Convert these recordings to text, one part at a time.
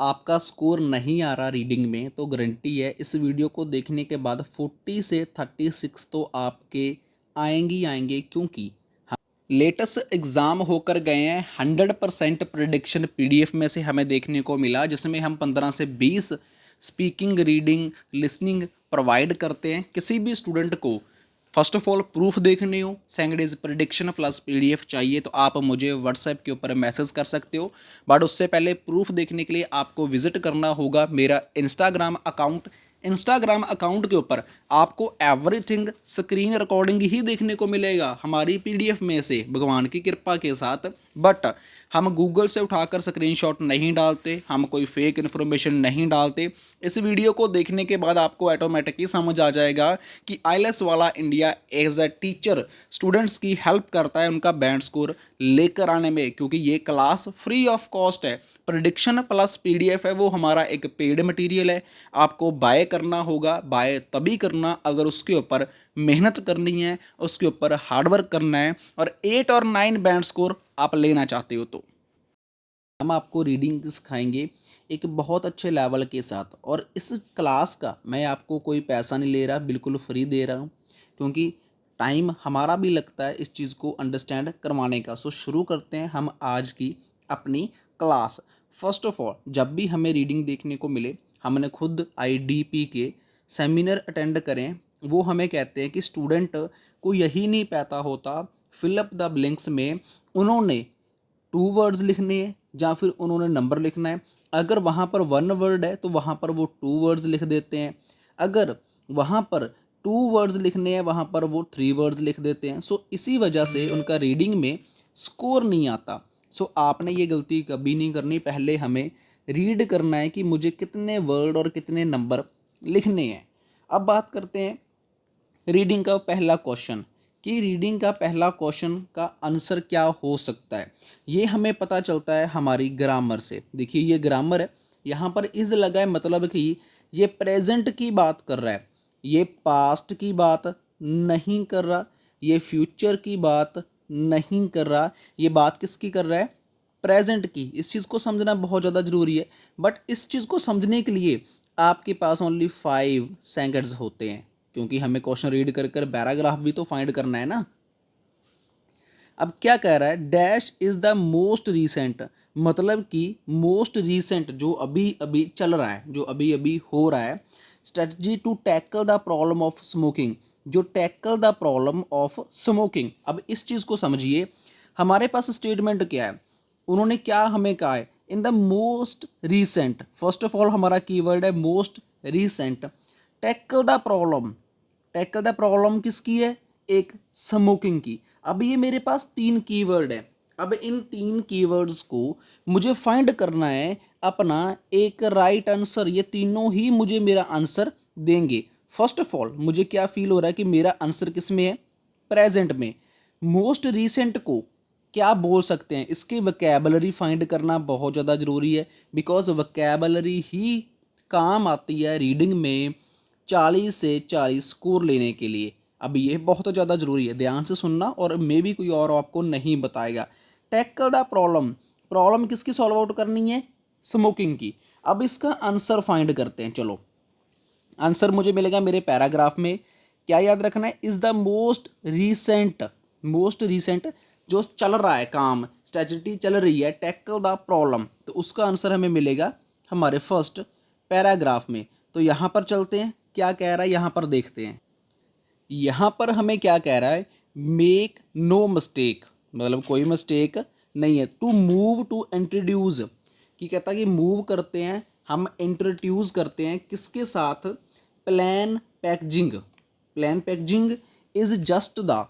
आपका स्कोर नहीं आ रहा रीडिंग में तो गारंटी है इस वीडियो को देखने के बाद 40 से 36 तो आपके आएंगे ही आएंगे, क्योंकि लेटेस्ट एग्ज़ाम होकर गए हैं। 100% प्रिडिक्शन पीडीएफ में से हमें देखने को मिला, जिसमें हम 15 से 20 स्पीकिंग, रीडिंग, लिसनिंग प्रोवाइड करते हैं। किसी भी स्टूडेंट को फर्स्ट ऑफ ऑल प्रूफ देखने हो, second is prediction plus PDF चाहिए तो आप मुझे व्हाट्सएप के ऊपर मैसेज कर सकते हो। बट उससे पहले प्रूफ देखने के लिए आपको विजिट करना होगा मेरा इंस्टाग्राम अकाउंट के ऊपर आपको एवरीथिंग स्क्रीन रिकॉर्डिंग ही देखने को मिलेगा हमारी पीडीएफ में से, भगवान की कृपा के साथ। बट हम गूगल से उठाकर स्क्रीनशॉट नहीं डालते, हम कोई फेक इन्फॉर्मेशन नहीं डालते। इस वीडियो को देखने के बाद आपको ऑटोमेटिकली समझ आ जाएगा कि आईएलएस वाला India as a teacher students की हेल्प करता है उनका बैंड स्कोर लेकर आने में, क्योंकि ये क्लास फ्री ऑफ कॉस्ट है। प्रिडिक्शन प्लस पीडीएफ है वो हमारा एक पेड मटेरियल है। आपको बाय करना होगा, बाय तभी करना अगर उसके ऊपर मेहनत करनी है, उसके ऊपर हार्डवर्क करना है और 8 और 9 बैंड स्कोर आप लेना चाहते हो तो हम आपको रीडिंग सिखाएंगे एक बहुत अच्छे लेवल के साथ। और इस क्लास का मैं आपको कोई पैसा नहीं ले रहा, बिल्कुल फ्री दे रहा हूँ, क्योंकि टाइम हमारा भी लगता है इस चीज़ को अंडरस्टैंड करवाने का। सो शुरू करते हैं हम आज की अपनी क्लास। फर्स्ट ऑफ ऑल, जब भी हमें रीडिंग देखने को मिले, हमने खुद आईडीपी के सेमिनार अटेंड करें, वो हमें कहते हैं कि स्टूडेंट को यही नहीं पता होता फिल अप द ब्लैंक्स में उन्होंने 2 वर्ड्स लिखने हैं या फिर उन्होंने नंबर लिखना है। अगर वहाँ पर 1 वर्ड है तो वहाँ पर वो 2 वर्ड्स लिख देते हैं, अगर वहाँ पर 2 वर्ड्स लिखने हैं वहाँ पर वो 3 वर्ड्स लिख देते हैं। सो इसी वजह से उनका रीडिंग में स्कोर नहीं आता। सो आपने ये गलती कभी नहीं करनी। पहले हमें रीड करना है कि मुझे कितने वर्ड और कितने नंबर लिखने हैं। अब बात करते हैं रीडिंग का पहला क्वेश्चन, कि रीडिंग का पहला क्वेश्चन का आंसर क्या हो सकता है। ये हमें पता चलता है हमारी ग्रामर से। देखिए ये ग्रामर है, यहाँ पर इज लगा है, मतलब कि ये प्रेजेंट की बात कर रहा है, ये पास्ट की बात नहीं कर रहा, ये फ्यूचर की बात नहीं कर रहा। ये बात किसकी कर रहा है? प्रेजेंट की। इस चीज़ को समझना बहुत ज़्यादा ज़रूरी है। बट इस चीज़ को समझने के लिए आपके पास ओनली 5 सेकंड्स होते हैं, क्योंकि हमें क्वेश्चन रीड कर कर पैराग्राफ भी तो फाइंड करना है ना। अब क्या कह रहा है? Dash is the most recent, मतलब कि मोस्ट रीसेंट जो अभी अभी चल रहा है, जो अभी अभी हो रहा है, strategy to tackle the problem of smoking, जो tackle the problem of smoking. अब इस चीज़ को समझिए, हमारे पास स्टेटमेंट क्या है, उन्होंने क्या हमें कहा है? In the most recent, first of all हमारा कीवर्ड है most recent. Tackle the problem, tackle the problem किसकी है? एक स्मोकिंग की। अब ये मेरे पास 3 कीवर्ड है। अब इन 3 कीवर्ड्स को मुझे फाइंड करना है अपना एक राइट आंसर। ये तीनों ही मुझे मेरा आंसर देंगे। फर्स्ट ऑफ ऑल मुझे क्या फील हो रहा है कि मेरा आंसर किस में है? प्रेजेंट में। मोस्ट रीसेंट को क्या बोल सकते हैं? इसकी वोकैबुलरी फाइंड करना बहुत ज़्यादा ज़रूरी है, बिकॉज वोकैबुलरी ही काम आती है रीडिंग में 40 से 40 स्कोर लेने के लिए। अब ये बहुत ज़्यादा ज़रूरी है, ध्यान से सुनना, और मे भी कोई और आपको नहीं बताएगा। टैकल द प्रॉब्लम, प्रॉब्लम किसकी सॉल्व आउट करनी है? स्मोकिंग की। अब इसका आंसर फाइंड करते हैं। चलो, आंसर मुझे मिलेगा मेरे पैराग्राफ में। क्या याद रखना है? Is the most recent, most recent जो चल रहा है काम, स्ट्रेटजी चल रही है, टैकल द प्रॉब्लम, तो उसका आंसर हमें मिलेगा हमारे फर्स्ट पैराग्राफ में। तो यहाँ पर चलते हैं, क्या कह रहा है यहाँ पर देखते हैं। यहाँ पर हमें क्या कह रहा है? मेक नो मिस्टेक, मतलब कोई मिस्टेक नहीं है। टू मूव टू इंट्रोड्यूस, कि कहता है कि मूव करते हैं, हम इंट्रोड्यूस करते हैं किसके साथ? Plan packaging. Plan packaging is just the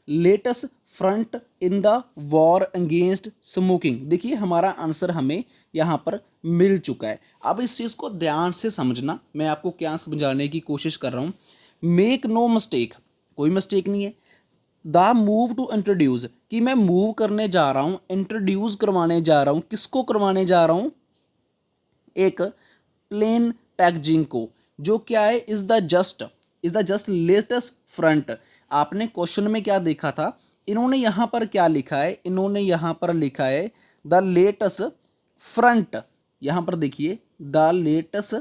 latest front in the war against smoking. देखिए हमारा आंसर हमें यहाँ पर मिल चुका है। अब इस चीज़ को ध्यान से समझना, मैं आपको क्या समझाने की कोशिश कर रहा हूँ। मेक नो मिस्टेक, कोई मिस्टेक नहीं है। द मूव टू इंट्रोड्यूस, कि मैं मूव करने जा रहा हूँ, इंट्रोड्यूस करवाने जा रहा हूँ, किसको करवाने जा रहा हूँ? एक प्लेन पैकेजिंग को, जो क्या है? Is the just latest front. आपने क्वेश्चन में क्या देखा था? इन्होंने यहाँ पर क्या लिखा है? इन्होंने यहाँ पर लिखा है द लेटेस्ट फ्रंट, यहाँ पर देखिए द लेटेस्ट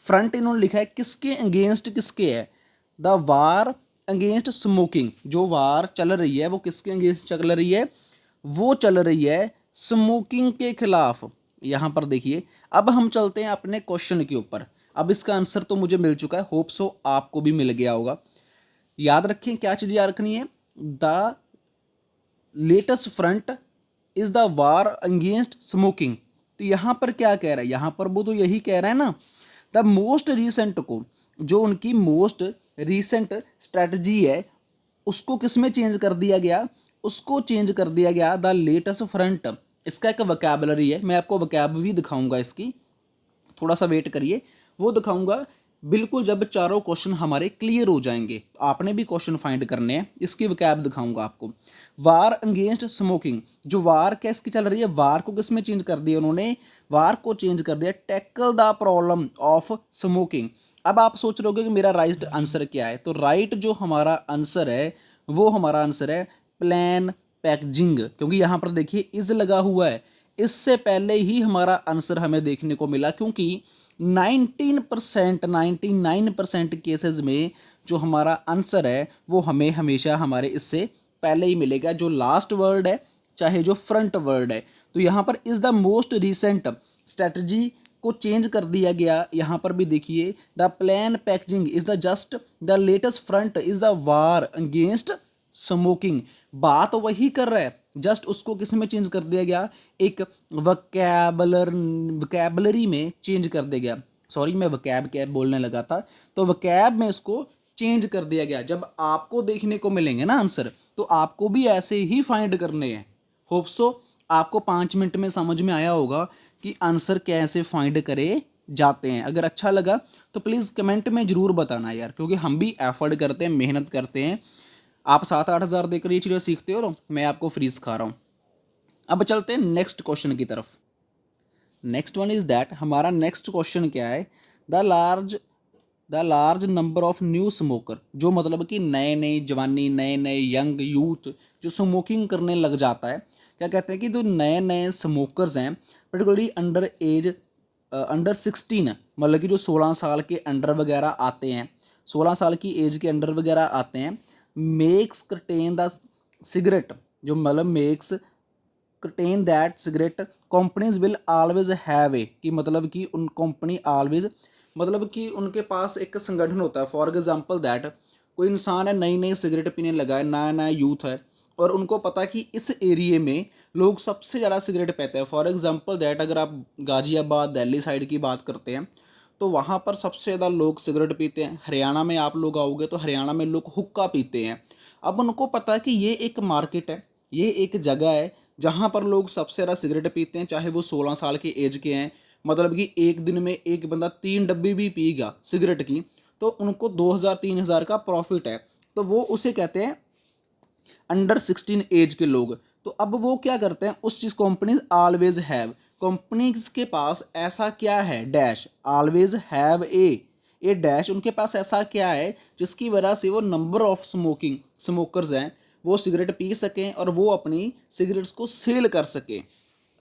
फ्रंट इन्होंने लिखा है किसके अगेंस्ट, किसके है, द वार अगेंस्ट स्मोकिंग, जो वार चल रही है वो किसके अगेंस्ट चल रही है, वो चल रही है स्मोकिंग के खिलाफ। यहाँ पर देखिए अब हम चलते हैं अपने क्वेश्चन के ऊपर। अब इसका आंसर तो मुझे मिल चुका है, होप सो आपको भी मिल गया होगा। याद रखें क्या चीज़ याद रखनी है, the latest front is the war against smoking. तो यहाँ पर क्या कह रहा है, यहाँ पर वो तो यही कह रहा है ना, द मोस्ट रिसेंट को, जो उनकी मोस्ट रिसेंट स्ट्रेटजी है उसको किस में चेंज कर दिया गया, उसको चेंज कर दिया गया द लेटेस्ट फ्रंट। इसका एक वोकैबुलरी है, मैं आपको वोकैब भी दिखाऊंगा इसकी, थोड़ा सा वेट करिए, वो दिखाऊंगा बिल्कुल जब चारों क्वेश्चन हमारे क्लियर हो जाएंगे। आपने भी क्वेश्चन फाइंड करने हैं, इसकी वोकैब दिखाऊंगा आपको। वार अगेंस्ट स्मोकिंग, जो वार किसकी चल रही है, वार को किस में चेंज कर दिया उन्होंने, वार को चेंज कर दिया tackle the problem of smoking. अब आप सोच रहे होगे कि मेरा राइट आंसर क्या है, तो राइट जो हमारा आंसर है वो हमारा आंसर है प्लान पैकेजिंग, क्योंकि यहाँ पर देखिए इज लगा हुआ है। इससे पहले ही हमारा आंसर हमें देखने को मिला, क्योंकि 99% केसेस में जो हमारा आंसर है वो हमें हमेशा हमारे इससे पहले ही मिलेगा, जो लास्ट वर्ड है चाहे जो फ्रंट वर्ड है। तो यहाँ पर is the most recent strategy को चेंज कर दिया गया। यहाँ पर भी देखिए the plan packaging is the just the latest front is the war against smoking. बात वही कर रहा है, जस्ट उसको किस में चेंज कर दिया गया, एक वोकैबलरी में चेंज कर दिया गया। सॉरी मैं वोकैब क्या बोलने लगा था, तो वोकैब में इसको चेंज कर दिया गया। जब आपको देखने को मिलेंगे ना आंसर, तो आपको भी ऐसे ही फाइंड करने हैं। होप सो आपको 5 मिनट में समझ में आया होगा कि आंसर कैसे फाइंड करे जाते हैं। अगर अच्छा लगा तो प्लीज़ कमेंट में ज़रूर बताना यार, क्योंकि हम भी एफर्ट करते हैं, मेहनत करते हैं। आप 7-8 हज़ार देकर ये चीज़ें सीखते हो और मैं आपको फ्री सिखा रहा हूँ। अब चलते हैं नेक्स्ट क्वेश्चन की तरफ। नेक्स्ट वन इज दैट, हमारा नेक्स्ट क्वेश्चन क्या है, the large number of new smoker, जो मतलब कि नए नए जवानी, नए नए यंग यूथ जो स्मोकिंग करने लग जाता है। क्या कहते हैं कि जो नए नए स्मोकर्स हैं, पर्टिकुलरली अंडर 16, मतलब कि जो 16 साल के अंडर वगैरह आते हैं, 16 साल की एज के अंडर वगैरह आते हैं, मेक्स कंटेन द सिगरेट, जो मतलब makes contain that cigarette companies will always have ए, कि मतलब कि उन कंपनी ऑलवेज, मतलब कि उनके पास एक संगठन होता है। फॉर एग्जांपल दैट कोई इंसान है, नई नई सिगरेट पीने लगा है, नया नया यूथ है, और उनको पता है कि इस एरिए में लोग सबसे ज़्यादा सिगरेट पीते हैं। फॉर एग्जांपल दैट अगर आप गाज़ियाबाद दिल्ली साइड की बात करते हैं, तो वहाँ पर सबसे ज़्यादा लोग सिगरेट पीते हैं। हरियाणा में आप लोग आओगे तो हरियाणा में लोग हुक्का पीते हैं। अब उनको पता है कि ये एक मार्केट है, ये एक जगह है जहाँ पर लोग सबसे ज़्यादा सिगरेट पीते हैं, चाहे वो 16 साल की एज के हैं। मतलब कि एक दिन में एक बंदा 3 डब्बी भी पीगा सिगरेट की, तो उनको 2000-3000 का प्रॉफिट है। तो वो उसे कहते हैं अंडर 16 एज के लोग। तो अब वो क्या करते हैं, उस चीज़ कंपनीज ऑलवेज हैव, कंपनीज के पास ऐसा क्या है, dash always have A dash, उनके पास ऐसा क्या है जिसकी वजह से वो नंबर ऑफ स्मोकर्स हैं वो सिगरेट पी सकें और वो अपनी सिगरेट्स को सेल कर सकें।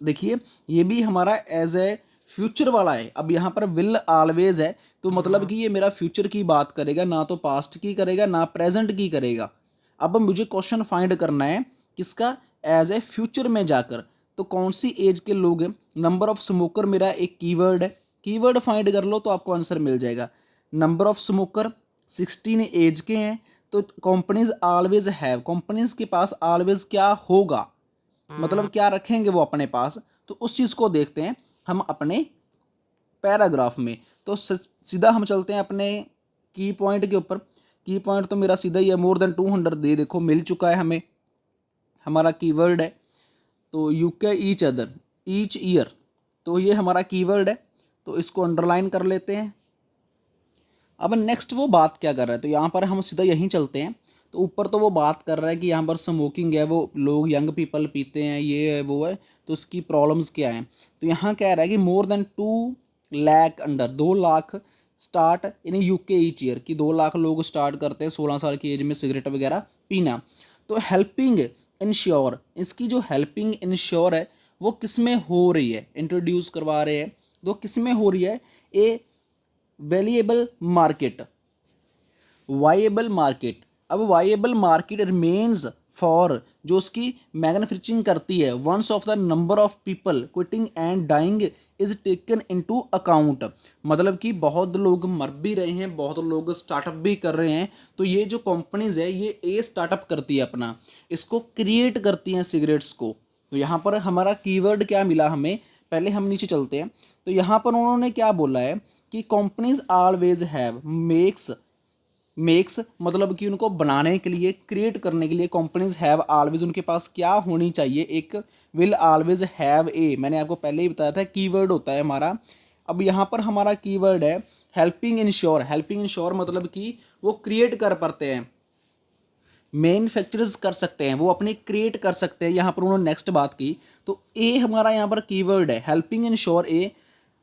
देखिए ये भी हमारा एज ए फ्यूचर वाला है। अब यहाँ पर विल ऑलवेज है, तो मतलब कि ये मेरा फ्यूचर की बात करेगा, ना तो पास्ट की करेगा ना प्रेजेंट की करेगा। अब मुझे क्वेश्चन फाइंड करना है किसका, एज ए फ्यूचर में जाकर, तो कौन सी एज के लोग हैं। नंबर ऑफ स्मोकर मेरा एक कीवर्ड है, कीवर्ड फाइंड कर लो तो आपको आंसर मिल जाएगा। नंबर ऑफ स्मोकर 16 एज के हैं, तो कंपनीज ऑलवेज हैव, कंपनीज के पास ऑलवेज क्या होगा, मतलब क्या रखेंगे वो अपने पास। तो उस चीज़ को देखते हैं हम अपने पैराग्राफ में। तो सीधा हम चलते हैं अपने की पॉइंट के ऊपर। की पॉइंट तो मेरा सीधा ही है, मोर देन 200 दे देखो मिल चुका है हमें, हमारा कीवर्ड है। तो UK each other, each year, तो ये हमारा कीवर्ड है, तो इसको अंडरलाइन कर लेते हैं। अब नेक्स्ट वो बात क्या कर रहा है, तो यहाँ पर हम सीधा यहीं चलते हैं। तो ऊपर तो वो बात कर रहा है कि यहाँ पर स्मोकिंग है, वो लोग यंग पीपल पीते हैं, ये है वो है, तो उसकी प्रॉब्लम्स क्या हैं। तो यहाँ कह रहा है कि more than 2 lakh under, 2 lakh start in UK each year, कि 2 लाख लोग स्टार्ट करते हैं 16 साल की एज में सिगरेट वगैरह पीना। तो हेल्पिंग इंश्योर, इसकी जो हेल्पिंग इंश्योर है वो किस में हो रही है, इंट्रोड्यूस करवा रहे हैं तो किस में हो रही है, ए वैल्यूएबल मार्केट, वाइएबल मार्केट। अब वाइएबल मार्केट रिमेन्स फॉर, जो उसकी मैन्युफैक्चरिंग करती है, once of the number of people quitting and dying is taken into account. मतलब कि बहुत लोग मर भी रहे हैं, बहुत लोग स्टार्टअप भी कर रहे हैं, तो ये जो कंपनीज है ये स्टार्टअप करती है अपना, इसको क्रिएट करती हैं सिगरेट्स को। तो यहाँ पर हमारा कीवर्ड क्या मिला हमें, पहले हम नीचे चलते हैं। तो यहाँ पर उन्होंने क्या बोला है कि कंपनीज ऑलवेज हैव मेक्स मतलब कि उनको बनाने के लिए, क्रिएट करने के लिए कंपनीज हैव ऑलवेज, उनके पास क्या होनी चाहिए, एक विल ऑलवेज हैव ए, मैंने आपको पहले ही बताया था कीवर्ड होता है हमारा। अब यहाँ पर हमारा कीवर्ड है हेल्पिंग इंश्योर। हेल्पिंग इंश्योर मतलब कि वो क्रिएट कर पाते हैं, मैन्युफैक्चरर्स कर सकते हैं, वो अपनी क्रिएट कर सकते हैं। यहाँ पर उन्होंने नेक्स्ट बात की, तो ए हमारा यहाँ पर कीवर्ड है helping ensure a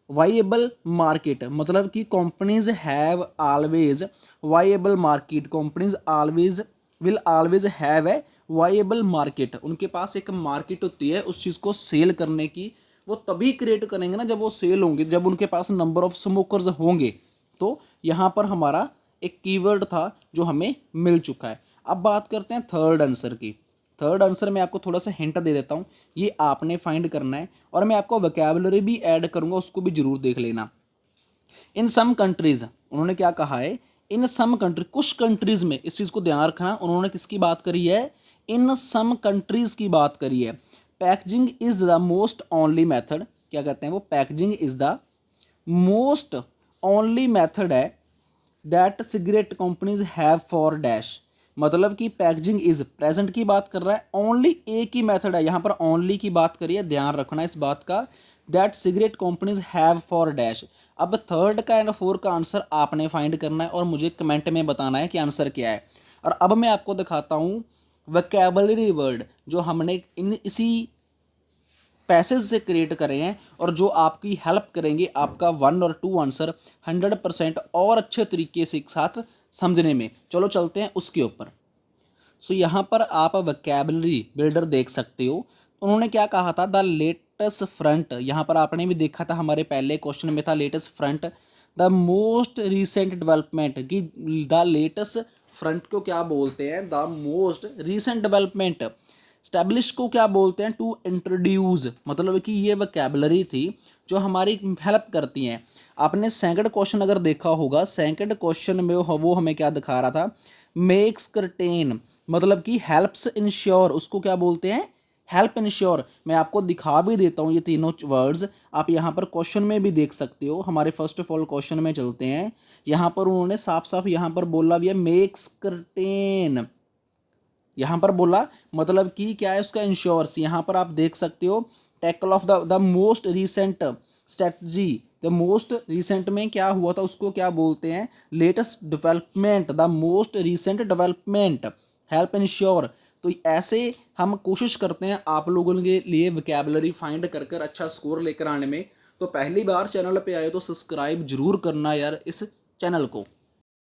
viable market, मतलब कि companies have always viable market, companies always will always have a viable market, उनके पास एक मार्केट होती है उस चीज़ को सेल करने की, वो तभी क्रिएट करेंगे ना जब वो सेल होंगे, जब उनके पास नंबर ऑफ स्मोकर्स होंगे। तो यहाँ पर हमारा एक कीवर्ड था जो हमें मिल चुका है। अब बात करते हैं थर्ड आंसर की। थर्ड आंसर में आपको थोड़ा सा हिंट दे देता हूँ, ये आपने फाइंड करना है और मैं आपको वोकैबुलरी भी ऐड करूँगा, उसको भी जरूर देख लेना। इन सम कंट्रीज, उन्होंने क्या कहा है, इन सम कंट्री, कुछ कंट्रीज में, इस चीज़ को ध्यान रखना, उन्होंने किसकी बात करी है, इन सम कंट्रीज की बात करी है। Packaging is the most only method, क्या कहते हैं वो, packaging is the most only method है that cigarette companies have for dash, मतलब कि पैकेजिंग इज प्रेजेंट की बात कर रहा है, ओनली एक ही मेथड है, यहाँ पर ओनली की बात करिए, ध्यान रखना इस बात का, that cigarette companies have for dash. अब थर्ड का एंड फोर का आंसर आपने फाइंड करना है और मुझे कमेंट में बताना है कि आंसर क्या है। और अब मैं आपको दिखाता हूँ वोकैबुलरी वर्ड जो हमने इसी पैसेज से क्रिएट करे हैं और जो आपकी हेल्प करेंगे आपका 1 और 2 आंसर 100% और अच्छे तरीके से एक साथ समझने में। चलो चलते हैं उसके ऊपर। सो यहाँ पर आप वोकैबुलरी बिल्डर देख सकते हो। उन्होंने क्या कहा था, द लेटेस्ट फ्रंट, यहाँ पर आपने भी देखा था हमारे पहले क्वेश्चन में था latest front, the most recent development, कि द लेटेस्ट फ्रंट को क्या बोलते हैं, the most recent development. Establish को क्या बोलते हैं, टू इंट्रोड्यूस, मतलब कि ये वोकैबुलरी थी जो हमारी हेल्प करती हैं। आपने सेकंड क्वेश्चन अगर देखा होगा, सेकंड क्वेश्चन में वो हमें क्या दिखा रहा था, मेक्स कर्टेन, मतलब कि हेल्प्स इंश्योर, उसको क्या बोलते हैं, हेल्प इंश्योर। मैं आपको दिखा भी देता हूँ ये तीनों वर्ड्स, आप यहाँ पर क्वेश्चन में भी देख सकते हो। हमारे फर्स्ट ऑफ ऑल क्वेश्चन में चलते हैं, यहाँ पर उन्होंने साफ साफ यहाँ पर बोला भी है मेक्स कर्टेन, यहाँ पर बोला मतलब कि क्या है उसका इंश्योर्स। यहाँ पर आप देख सकते हो tackle of the most recent strategy, the most recent में क्या हुआ था उसको क्या बोलते हैं, latest development, the most recent development, help ensure. तो ऐसे हम कोशिश करते हैं आप लोगों के लिए वोकैबुलरी फाइंड कर कर अच्छा स्कोर लेकर आने में। तो पहली बार चैनल पे आए तो सब्सक्राइब जरूर करना यार इस चैनल को।